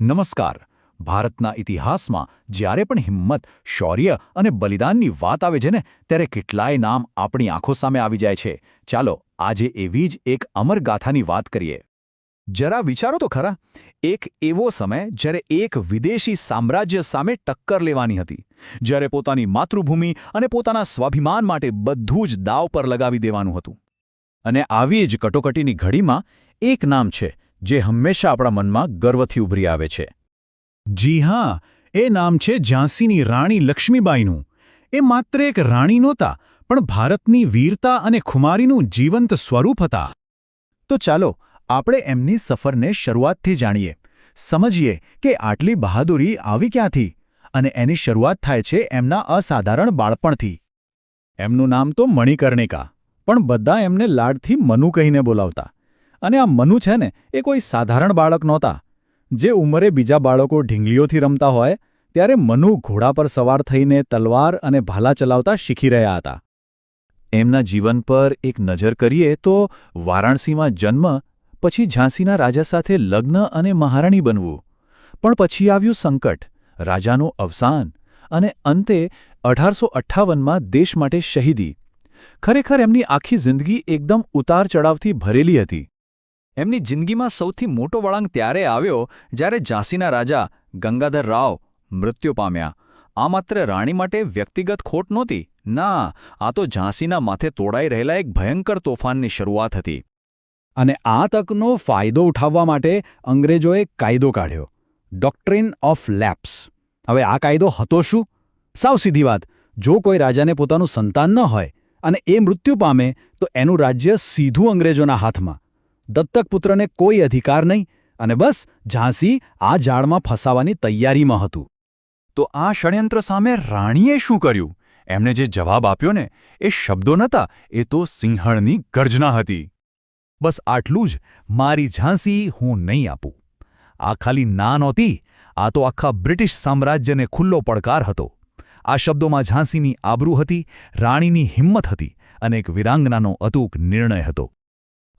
નમસ્કાર. ભારતના ઇતિહાસમાં જ્યારે પણ હિંમત, શૌર્ય અને બલિદાનની વાત આવે છે ને, ત્યારે કેટલાય નામ આપણી આંખો સામે આવી જાય છે. ચાલો આજે એવી જ એક અમર ગાથાની વાત કરીએ. જરા વિચારો તો ખરા, એક એવો સમય જ્યારે એક વિદેશી સામ્રાજ્ય સામે ટક્કર લેવાની હતી, જ્યારે પોતાની માતૃભૂમિ અને પોતાના સ્વાભિમાન માટે બધું જ દાવ પર લગાવી દેવાનું હતું. અને આવી જ કટોકટીની ઘડીમાં એક નામ છે જે હંમેશા આપણા મનમાં ગર્વથી ઉભરી આવે છે. જી હા, એ નામ છે ઝાંસીની રાણી લક્ષ્મીબાઈનું. એ માત્ર એક રાણી નહોતા, પણ ભારતની વીરતા અને ખુમારીનું જીવંત સ્વરૂપ હતા. તો ચાલો આપણે એમની સફરને શરૂઆતથી જાણીએ, સમજીએ કે આટલી બહાદુરી આવી ક્યાંથી, અને એની શરૂઆત થાય છે એમના અસાધારણ બાળપણથી. એમનું નામ તો મણિકર્ણિકા, પણ બધા એમને લાડથી મનુ કહીને બોલાવતા. અને આ મનુ છે ને, એ કોઈ સાધારણ બાળક નહોતા. જે ઉંમરે બીજા બાળકો ઢીંગલીઓથી રમતા હોય, ત્યારે મનુ ઘોડા પર સવાર થઈને તલવાર અને ભાલા ચલાવતા શીખી રહ્યા હતા. એમના જીવન પર એક નજર કરીએ તો વારાણસીમાં જન્મ, પછી ઝાંસીના રાજા સાથે લગ્ન અને મહારાણી બનવું. પણ પછી આવ્યું સંકટ, રાજાનું અવસાન અને અંતે 1858માં દેશ માટે શહીદી. ખરેખર એમની આખી જિંદગી એકદમ ઉતાર-ચઢાવથી ભરેલી હતી. એમની જિંદગીમાં સૌથી મોટો વળાંક ત્યારે આવ્યો જ્યારે ઝાંસીના રાજા ગંગાધર રાવ મૃત્યુ પામ્યા. આ માત્ર રાણી માટે વ્યક્તિગત ખોટ નહોતી, ના, આ તો ઝાંસીના માથે તોડાઈ રહેલા એક ભયંકર તોફાનની શરૂઆત હતી. અને આ તકનો ફાયદો ઉઠાવવા માટે અંગ્રેજોએ કાયદો કાઢ્યો, ડોક્ટ્રિન ઓફ લેપ્સ. હવે આ કાયદો હતો શું? સાવ સીધી વાત, જો કોઈ રાજાને પોતાનું સંતાન ન હોય અને એ મૃત્યુ પામે તો એનું રાજ્ય સીધું અંગ્રેજોના હાથમાં. દત્તક પુત્રને કોઈ અધિકાર નહીં, અને બસ ઝાંસી આ જાળમાં ફસાવાની તૈયારીમાં હતું. તો આ ષડયંત્ર સામે રાણીએ શું કર્યું? એમણે જે જવાબ આપ્યો ને, એ શબ્દો નહોતા, એ તો સિંહણની ગર્જના હતી. બસ આટલું જ, મારી ઝાંસી હું નહીં આપું. આ ખાલી ના નહોતી, આ તો આખા બ્રિટિશ સામ્રાજ્યને ખુલ્લો પડકાર હતો. આ શબ્દોમાં ઝાંસીની આબરૂ હતી, રાણીની હિંમત હતી, અને એક વીરાંગનાનો અતૂક નિર્ણય હતો.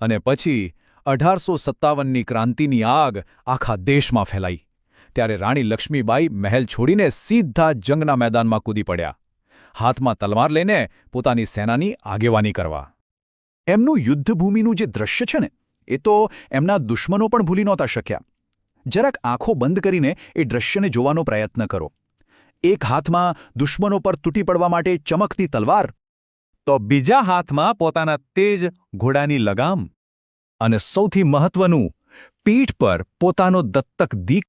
અને પછી 1857ની ક્રાંતિની આગ આખા દેશમાં ફેલાઈ. ત્યારે રાણી લક્ષ્મીબાઈ મહેલ છોડીને સીધા જંગના મેદાનમાં કૂદી પડ્યા, હાથમાં તલવાર લઈને પોતાની સેનાની આગેવાની કરવા. એમનું યુદ્ધભૂમિનું જે દ્રશ્ય છે ને, એ તો એમના દુશ્મનો પણ ભૂલી નહોતા શક્યા. જરાક આંખો બંધ કરીને એ દ્રશ્યને જોવાનો પ્રયત્ન કરો. એક હાથમાં દુશ્મનો પર તૂટી પડવા માટે ચમકતી તલવાર, તો બીજા હાથમાં પોતાના તેજ ઘોડાની લગામ, અને સૌથી મહત્વનું, પીઠ પર પોતાનો દત્તક દીક